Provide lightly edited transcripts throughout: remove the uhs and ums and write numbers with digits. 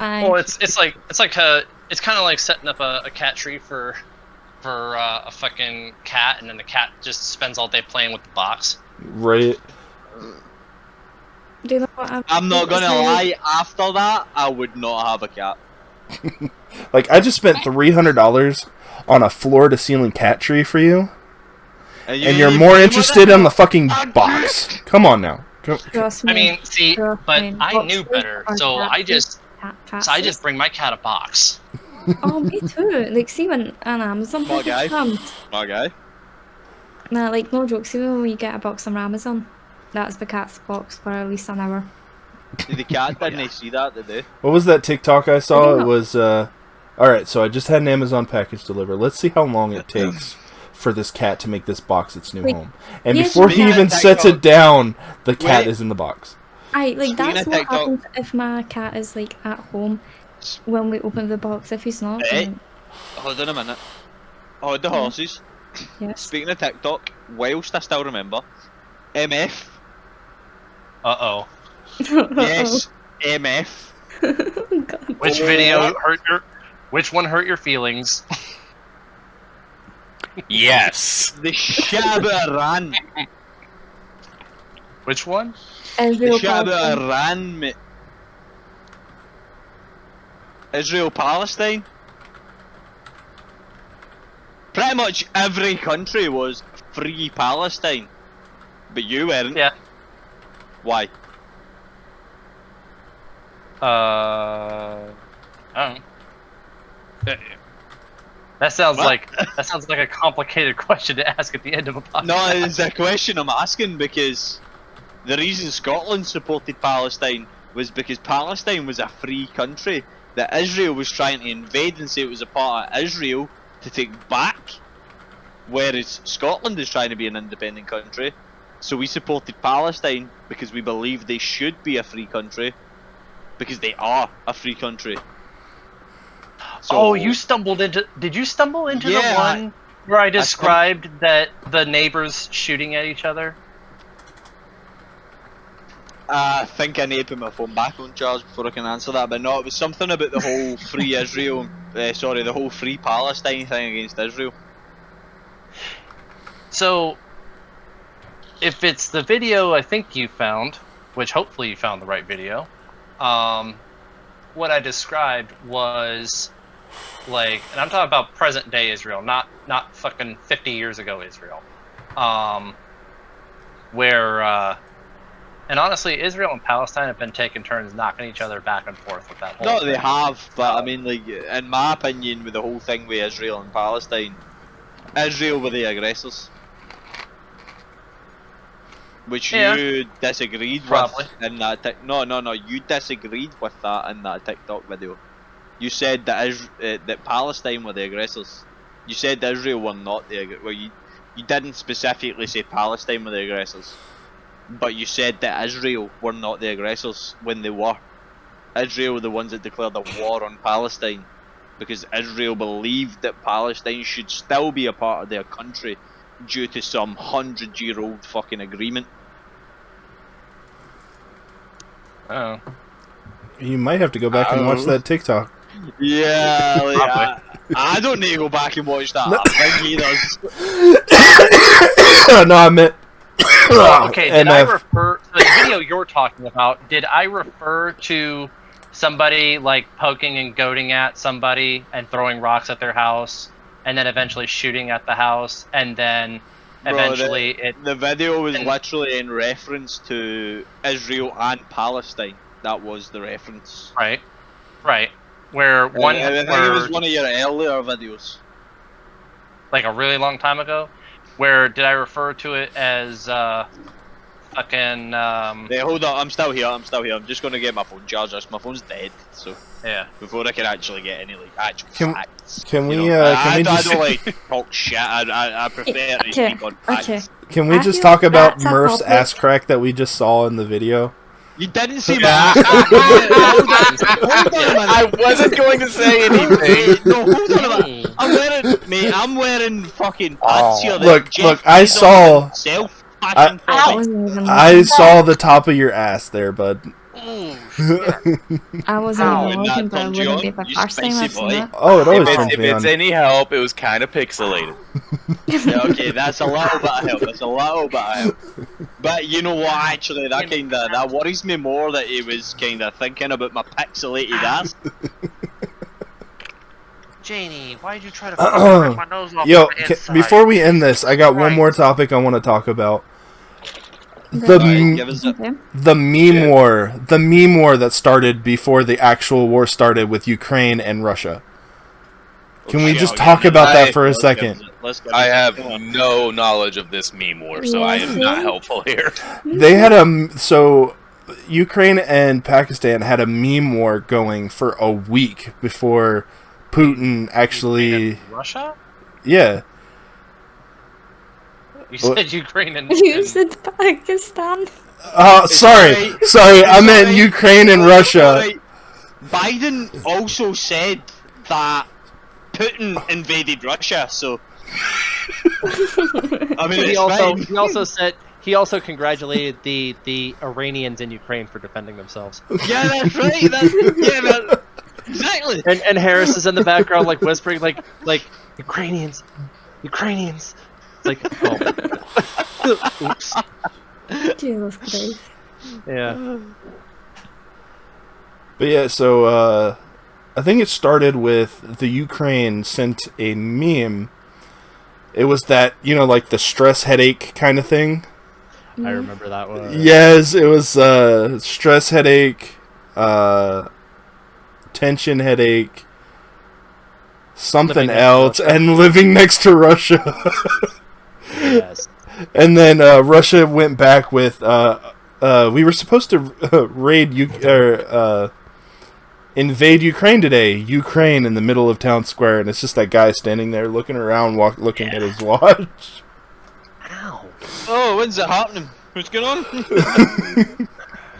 Well, it's kind of like setting up a cat tree for a fucking cat, and then the cat just spends all day playing with the box. Right. Do you know what I'm not gonna lie, after that, I would not have a cat. Like, I just spent $300 on a floor-to-ceiling cat tree for you, and you're more interested in the fucking box. Come on now. Trust me. I mean, see, Trust but me. I knew better, so I just bring my cat a box. Oh, me too. Like, see when an Amazon My guy. comes. My guy. Nah, like, no joke. See when we get a box on Amazon? That's the cat's box for at least an hour. The cat didn't see that, did they? What was that TikTok I saw? I don't It know. was, alright, so I just had an Amazon package delivered. Let's see how long it takes for this cat to make this box its new Wait, home. And yes, before he speaking even of sets TikTok- it down, the cat Wait. is in the box. Like, Speaking that's of what TikTok- happens if my cat is, like, at home when we open the box. If he's not, Hey. then Hold on a minute. Hold the horses. yes. Speaking of TikTok, whilst I still remember, MF. Uh-oh. Yes, MF. God. Which video hurt your... Which one hurt your feelings? Yes. The Shabba Iran. Which one? The Israel Shabba Palestine. Iran, mate. Israel Palestine. Pretty much every country was free Palestine, but you weren't. Yeah. Why? I don't know. That sounds What? like a complicated question to ask at the end of a podcast. No, it's a question I'm asking because the reason Scotland supported Palestine was because Palestine was a free country that Israel was trying to invade and say it was a part of Israel to take back, whereas Scotland is trying to be an independent country. So we supported Palestine because we believe they should be a free country, because they are a free country. So, Oh, you stumbled into... Did you stumble into the Yeah, one where I described that the neighbors shooting at each other? I think I need to put my phone back on charge before I can answer that, but no, it was something about the whole free Israel, the whole free Palestine thing against Israel. So, if it's the video I think you found, which hopefully you found the right video, what I described was like, and I'm talking about present day Israel, not fucking 50 years ago Israel, where and honestly, Israel and Palestine have been taking turns knocking each other back and forth with that whole No, thing. they have, but I mean, like, in my opinion, with the whole thing with Israel and Palestine, Israel were the aggressors. Which Yeah. you disagreed Probably. with in that No, you disagreed with that in that TikTok video. You said that that Palestine were the aggressors. You said Israel were not the aggressors. Well, you didn't specifically say Palestine were the aggressors. But you said that Israel were not the aggressors when they were. Israel were the ones that declared a war on Palestine because Israel believed that Palestine should still be a part of their country due to some 100-year-old fucking agreement. Oh. You might have to go back and watch that TikTok. Yeah, like, Probably. I don't need to go back and watch that. No. I think he does. No, I meant... Okay, did I MF. refer to the video you're talking about? Did I refer to somebody like poking and goading at somebody and throwing rocks at their house, and then eventually shooting at the house, and then eventually The video was and- literally in reference to Israel and Palestine. That was the reference. right, where one, I think it was one of your earlier videos. like a really long time ago, where did I refer to it as fucking Hey, hold on, I'm still here. I'm just gonna get my phone charged. My phone's dead, so yeah. before I can actually get any like actual Can- facts. can we, you know? can I, we I just- don't like talk shit. I prefer to Okay, speak on facts. okay. Can we I just feel talk about that's a Murph's topic. ass crack that we just saw in the video? You didn't see Yeah. my. Hold on a minute. I wasn't going to say anything. Wait, no, hold on a minute. I'm wearing fucking pants here. that Look, Jeff I Bezos saw- himself I- fucking That bought. wasn't even I saw the top of your ass there, bud. Oh I wasn't Ow. even When that looking, but it turned you wouldn't be on, the you first time spicy I've seen boy. that. Oh, it always If turns me it's on. any help, it was kind of pixelated. Yeah, okay, that's a little bit of help. That's a little bit of help. But you know what? Actually, that worries me more that he was kind of thinking about my pixelated ass. Janie, why'd you try to fucking rip my nose off Yo, from the inside? before we end this, I got one more Christ. topic I want to talk about. Alright, give us a Okay. The meme war. The meme war that started before the actual war started with Ukraine and Russia. Can we Okay, just I'll talk get into about that. that for a Let's give second? us it. Let's give I us it. have Come on. no knowledge of this meme war, so I am not Yeah. helpful here. They had so Ukraine and Pakistan had a meme war going for a week before Putin actually. In Russia? Yeah. You What? said Ukraine and... You said Pakistan. Sorry, It's I meant alright. Ukraine and Russia. Alright. Biden also said that Putin invaded Russia, so I mean, it's fine. He also congratulated the Iranians in Ukraine for defending themselves. Yeah, that's right. Exactly. And Harris is in the background like whispering like Ukrainians. It's like, oh. Oops. Jesus Christ. Yeah. But yeah, so I think it started with the Ukraine sent a meme. It was that, like the stress headache kind of thing. I remember that one. Yes, it was stress headache, tension headache, something Living next to else, Russia. and living next to Russia. Yes. And then Russia went back with we were supposed to invade Ukraine today. Ukraine in the middle of town square, and it's just that guy standing there looking around, looking at his watch. Ow. Oh, when's it happening? What's going on?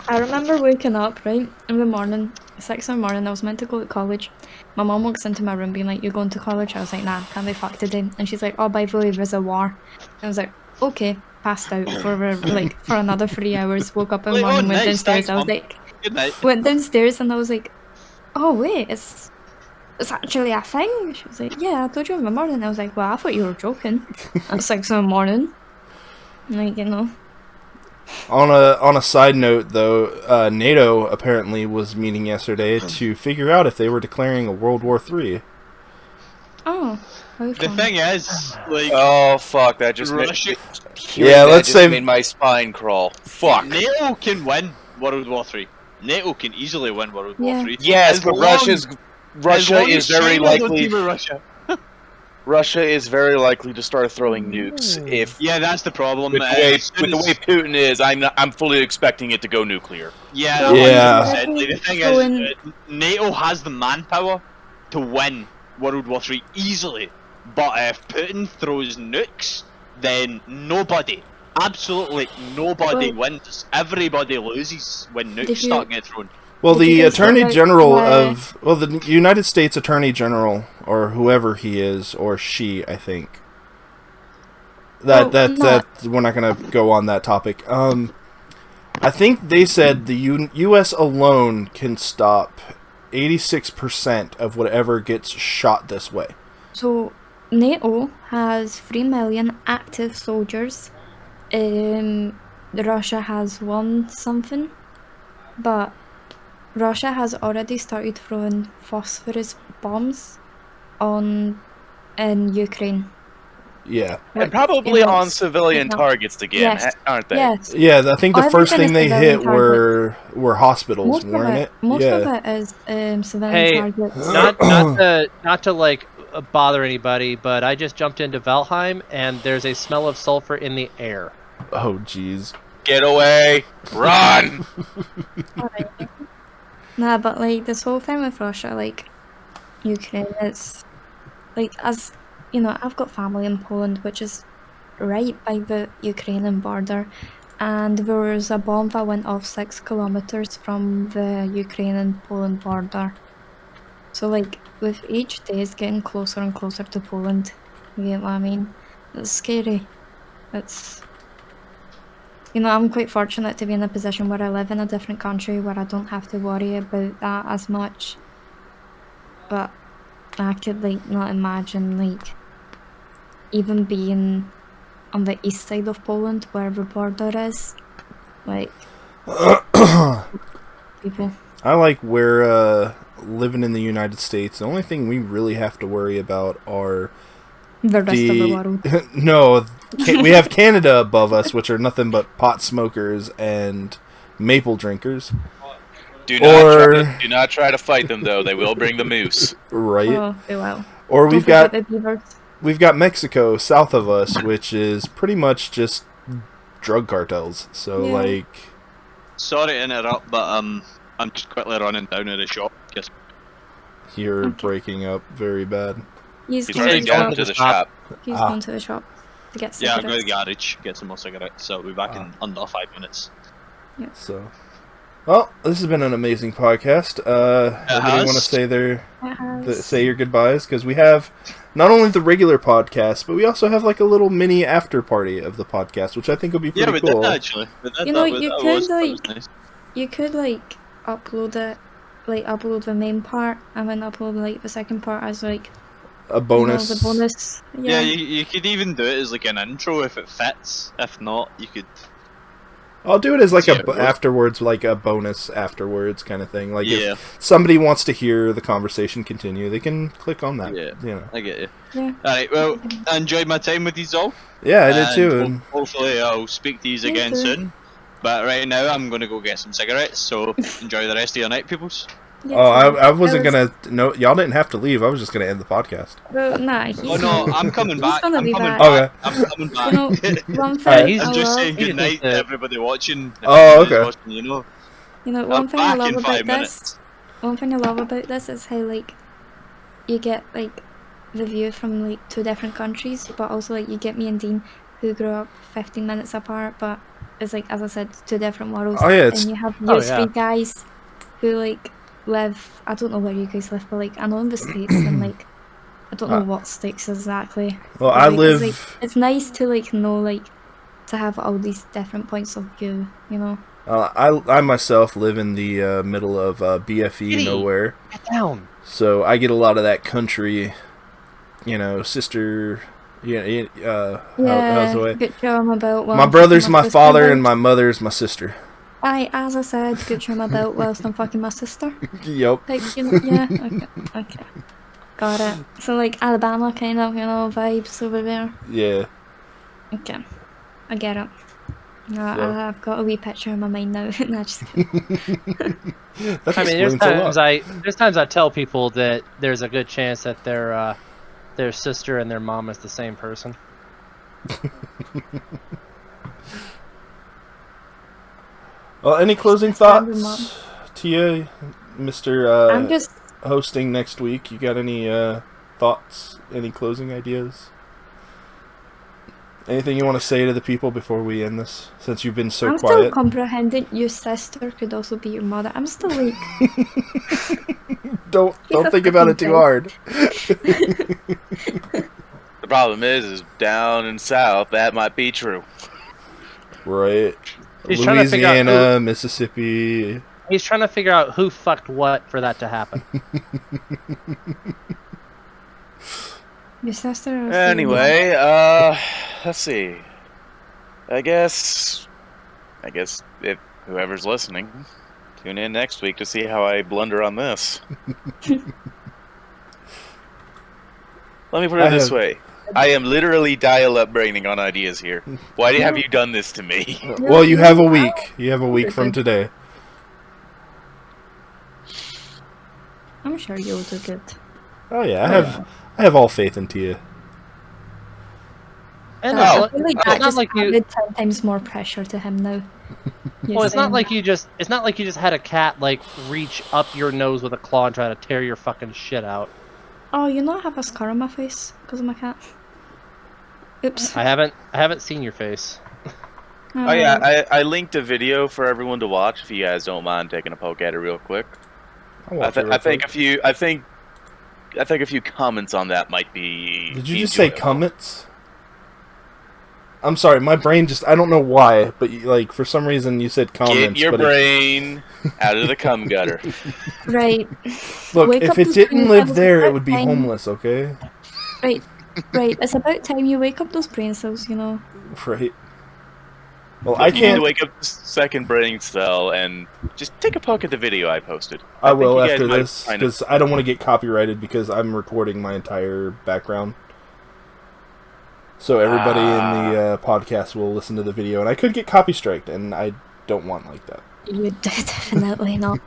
I remember waking up, right, in the morning, 6 in the morning, I was meant to go to college. My mom walks into my room being like, "You're going to college?" I was like, "Nah, can't be fucked today." And she's like, "Oh, by the way, there's a war." And I was like, "Okay." Passed out for another 3 hours, woke up in the Like, oh, morning, went nice, downstairs, thanks, I was Mum. like, Good night. went downstairs and I was like, "Oh wait, it's actually a thing." She was like, "Yeah, I told you in the morning." I was like, "Well, I thought you were joking." At 6 in the morning. Like, On a side note, though, NATO apparently was meeting yesterday to figure out if they were declaring a World War III. Oh, how The fun. thing is, like, Oh fuck! That just made, Russia, Yeah, let's say made my spine crawl. Fuck. NATO can win World War 3. NATO can easily win World War Yeah. 3. Yes, As but long- Russia as long is as very China don't likely. team with Russia. Russia is very likely to start throwing nukes if. Yeah, that's the problem. With the way Putin is, I'm fully expecting it to go nuclear. Yeah, Yeah. 100%. Like, the thing So is, NATO has the manpower to win World War 3 easily. But if Putin throws nukes, then nobody, absolutely nobody Well- wins. Everybody loses when nukes Did you- start getting thrown. Well, Did you the guys Attorney look at General why- the United States Attorney General, or whoever he is, or she, I think. That we're not gonna go on that topic. I think they said the U.S. alone can stop 86% of whatever gets shot this way. So, NATO has 3 million active soldiers. Russia has 1 something. But Russia has already started throwing phosphorus bombs in Ukraine. Yeah. And probably You know, on civilian it's not- targets again, Yes. aren't they? Yes. Yeah, I think the first Everything thing is they civilian hit were hospitals, Most weren't of it? Most Yeah. of it is civilian Hey, targets. not to like bother anybody, but I just jumped into Valheim and there's a smell of sulfur in the air. Oh, jeez. Get away! Run! Nah, but like this whole thing with Russia, like Ukraine, it's like, as you know, I've got family in Poland, which is right by the Ukrainian border, and there was a bomb that went off 6 kilometers from the Ukrainian-Poland border. So like with each day, it's getting closer and closer to Poland. You get what I mean? It's scary. It's you know, I'm quite fortunate to be in a position where I live in a different country where I don't have to worry about that as much. But I could like not imagine like even being on the east side of Poland where the border is. Like people. I like where living in the United States. The only thing we really have to worry about are The rest of the world. no, we have Canada above us, which are nothing but pot smokers and maple drinkers. Do not try to fight them though. They will bring the moose. Right. Oh, they will. Or Don't forget the beavers. we've got Mexico south of us, which is pretty much just drug cartels. So Yeah. like, Sorry to interrupt, but I'm just quickly running down to the shop. Just you're Okay. breaking up very bad. He's He's going already to gone the to the shop. shop. He's Ah. going to the shop to get yeah, I'll cigarettes. go to the garage, get some more cigarettes. So I'll be back in under 5 minutes. So, well, this has been an amazing podcast. Everybody want to has. say It has. say your goodbyes, because we have not only the regular podcast, but we also have like a little mini after party of the podcast, which I think will be pretty Yeah, we cool. did actually. We did. You know, that you was, could, that was like- nice. You could like upload it, like upload the main part and then upload like the second part as like A bonus. You know, the bonus. Yeah, Yeah. you could even do it as like an intro if it fits. If not, you could. I'll do it as like Yeah, it was- afterwards, like a bonus afterwards kind of thing. Like Yeah, if somebody wants to hear the conversation continue, they can click on that. Yeah. You know. I get you. Yeah. Alright, well, I enjoyed my time with you all. Yeah, I did and too. And Hopefully, I'll speak to you Me again too. soon. But right now, I'm gonna go get some cigarettes. So enjoy the rest of your night, peoples. Yeah, oh, so I wasn't was- gonna. No, y'all didn't have to leave. I was just gonna end the podcast. Well, nah, he's Oh no, I'm coming He's back. gonna I'm be coming back. back. Okay. I'm coming back. You know, one thing Alright. he's I I'm just love, saying good night to Yeah. everybody watching. if Oh, anybody's okay. watching, you know. you know, I'm one thing I back love in about 5 this. minutes. One thing I love about this is how like you get like the view from like two different countries, but also like you get me and Dean who grew up 15 minutes apart, but it's like as I said, two different worlds. Oh, yeah, it's- and you have Oh, you yeah. three guys who like live. I don't know where you guys live, but like I know in the states and like I don't know what states exactly. Well, But, I like, live. It's, like, it's nice to like know like to have all these different points of view. You know. I myself live in the middle of BFE Kitty. nowhere, Get down. so I get a lot of that country, you know, sister. Yeah, how's the way? Good show my belt. My brother's my father, and my mother's my sister. Aye, as I said, good show my belt whilst I'm fucking my sister. Yup. Like, you know, yeah, okay. Got it. So, like, Alabama kind of, you know, vibes over there. Yeah. Okay. I get it. No, So- I've got a wee picture in my mind now. Nah, just kidding. That I mean, there's explains a lot. times I tell people that there's a good chance that their sister and their mom is the same person. Well, any closing Random thoughts, Tia, Mr. I'm just, hosting next week? You got any thoughts? Any closing ideas? Anything you want to say to the people before we end this? Since you've been so I'm still quiet. comprehending your sister could also be your mother. I'm still like, Don't a think about it too fucking hard. The problem is down in south that might be true. Right. He's trying to figure out Louisiana, Mississippi. He's trying to figure out who fucked what for that to happen. your sister. or Anyway, let's see. I guess if whoever's listening, tune in next week to see how I blunder on this. Let me put it this way. I am literally dial-up braining on ideas here. Why have you done this to me? Well, you have a week. You have a week from today. I'm sure you'll do good. Oh yeah, I have all faith in Tia. And I it's feel like not that just like you. added 10 times more pressure to him now. Well, it's not like you just. It's not like you just had a cat like reach up your nose with a claw and try to tear your fucking shit out. Oh, you know I have a scar on my face because of my cat. Oops. I haven't seen your face. Oh yeah, I linked a video for everyone to watch if you guys don't mind taking a poke at it real quick. I'll watch it real I think quick. a few comments on that might be. Did you just say enjoyable. comments? I'm sorry, my brain just, I don't know why, but like for some reason you said comments. Get your but brain out of the cum gutter. Right. Look, Wake if up it those didn't brain live cells, there, it's it about would be time. homeless, okay? Right. Right. It's about time you wake up those brain cells, you know. Right. Well, Look, I you need can't. to wake up the second brain cell and just take a poke at the video I posted. I think will you guys after might this, find it- because I don't want to get copyrighted because I'm recording my entire background. So everybody in the podcast will listen to the video, and I could get copy striked, and I don't want like that. You definitely not.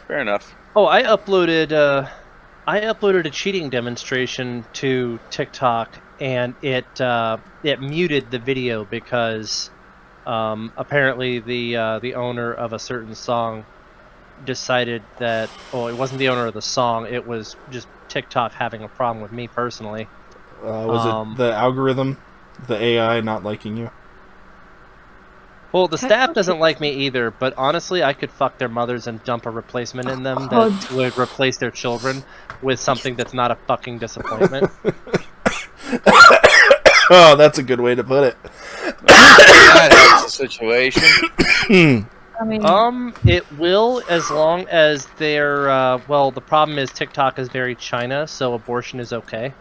Fair enough. Oh, I uploaded a cheating demonstration to TikTok, and it muted the video because apparently the owner of a certain song decided that, oh, it wasn't the owner of the song, it was just TikTok having a problem with me personally. Was it the algorithm, the AI not liking you? Well, the staff doesn't like me either, but honestly, I could fuck their mothers and dump a replacement in them that would replace their children with something that's not a fucking disappointment. Oh, that's a good way to put it. That helps the situation. I mean, It will, as long as they're, well, the problem is TikTok is very China, so abortion is okay.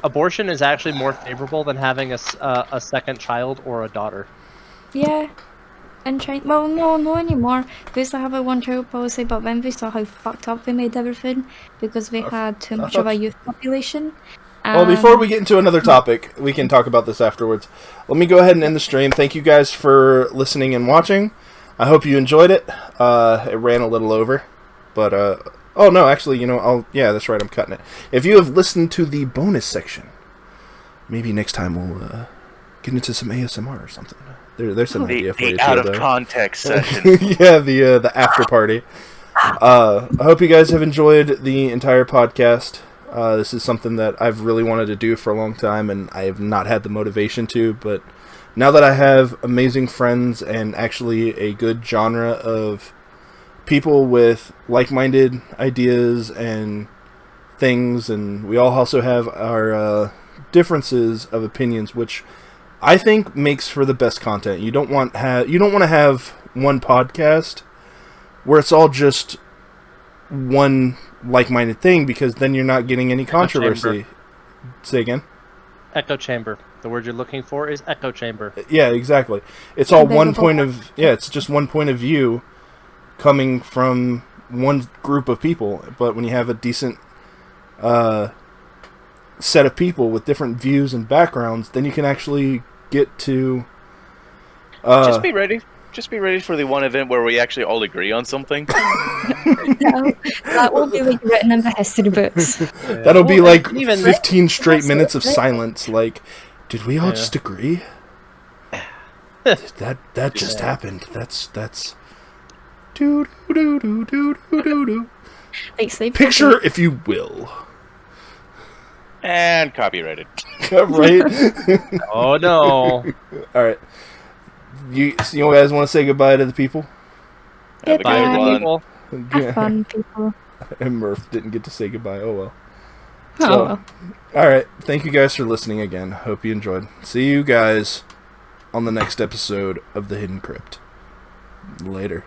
Abortion is actually more favorable than having a second child or a daughter. yeah. In China, well, no anymore. We used to have a one-child policy, but then we saw how fucked up they made everything because we had too much of a youth population. Well, before we get into another topic, we can talk about this afterwards. Let me go ahead and end the stream. Thank you guys for listening and watching. I hope you enjoyed it. It ran a little over, but oh no, actually, you know, yeah, that's right, I'm cutting it. If you have listened to the bonus section, maybe next time we'll get into some ASMR or something. There's an idea for you. The out of context session. Yeah, the after party. I hope you guys have enjoyed the entire podcast. This is something that I've really wanted to do for a long time, and I have not had the motivation to, but now that I have amazing friends and actually a good genre of people with like-minded ideas and things, and we all also have our differences of opinions, which I think makes for the best content. You don't want to have one podcast where it's all just one like-minded thing, because then you're not getting any controversy. Say again? Echo chamber. The word you're looking for is echo chamber. Yeah, exactly. It's all one point of... Yeah, it's just one point of view coming from one group of people. But when you have a decent set of people with different views and backgrounds, then you can actually get to... Just be ready. Just be ready for the one event where we actually all agree on something. that will be like written in the history books. That'll be like even 15 straight minutes of silence. Like, did we all just agree? That just happened. That's do do do do do do do. Like slave Picture, if you will. And copyrighted. Right? Oh no. All right. You guys want to say goodbye to the people? Have a Goodbye. good one. People. Have fun, people. And Murph didn't get to say goodbye. Oh well. Oh, So, well. all right. Thank you guys for listening again. Hope you enjoyed. See you guys on the next episode of The Hidden Crypt. Later.